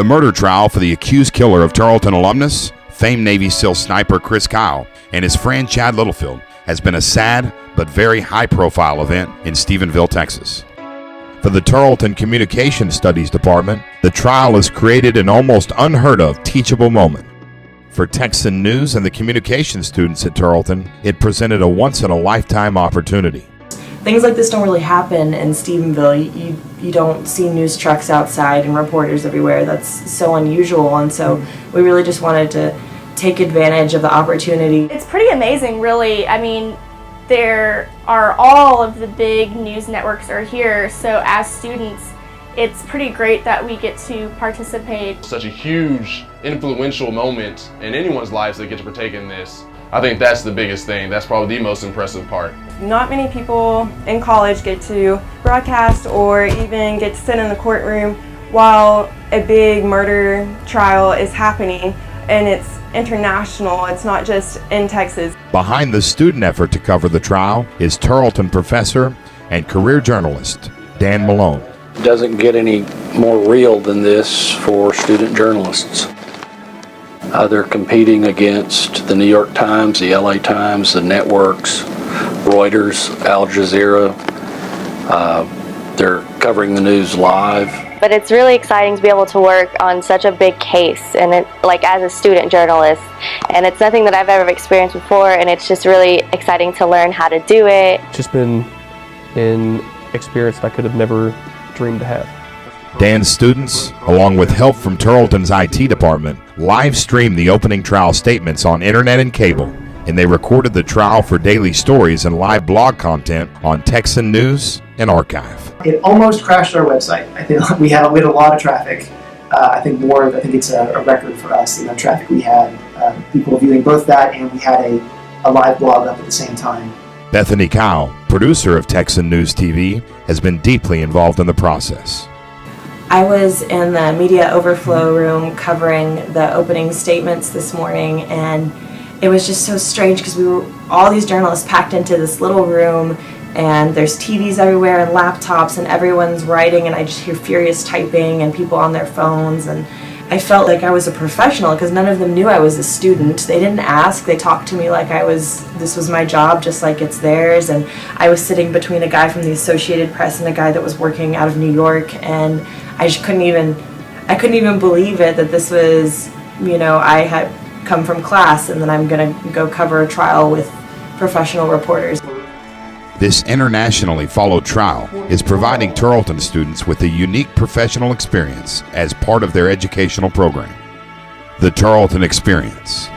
The murder trial for the accused killer of Tarleton alumnus, famed Navy SEAL sniper Chris Kyle, and his friend Chad Littlefield has been a sad but very high-profile event in Stephenville, Texas. For the Tarleton Communication Studies Department, the trial has created an almost unheard-of teachable moment. For Texan News and the communication students at Tarleton, it presented a once-in-a-lifetime opportunity. Things like this don't really happen in Stephenville. You don't see news trucks outside and reporters everywhere. That's so unusual, and so we really just wanted to take advantage of the opportunity. It's pretty amazing, really. I mean, there are all of the big news networks are here, so as students, it's pretty great that we get to participate. Such a huge, influential moment in anyone's lives that get to partake in this. I think that's the biggest thing. That's probably the most impressive part. Not many people in college get to broadcast or even get to sit in the courtroom while a big murder trial is happening, and it's international. It's not just in Texas. Behind the student effort to cover the trial is Tarleton professor and career journalist Dan Malone. It doesn't get any more real than this for student journalists. They're competing against the New York Times, the LA Times, the networks, Reuters, Al Jazeera. They're covering the news live. But it's really exciting to be able to work on such a big case, and as a student journalist, and it's nothing that I've ever experienced before, and it's just really exciting to learn how to do it. It's just been an experience that I could have never dreamed to have. Dan's students, along with help from Tarleton's IT department, live streamed the opening trial statements on internet and cable, and they recorded the trial for daily stories and live blog content on Texan News and Archive. It almost crashed our website. I think we had a lot of traffic. I think it's a record for us, the amount of traffic we had. People viewing both that, and we had a live blog up at the same time. Bethany Kyle, producer of Texan News TV, has been deeply involved in the process. I was in the media overflow room covering the opening statements this morning, and it was just so strange because we were all these journalists packed into this little room, and there's TVs everywhere and laptops, and everyone's writing, and I just hear furious typing and people on their phones, and I felt like I was a professional because none of them knew I was a student. They didn't ask. They talked to me like this was my job, just like it's theirs. And I was sitting between a guy from the Associated Press and a guy that was working out of New York, and I just couldn't even believe it that this was, I had come from class and then I'm gonna go cover a trial with professional reporters. This internationally followed trial is providing Tarleton students with a unique professional experience as part of their educational program. The Tarleton Experience.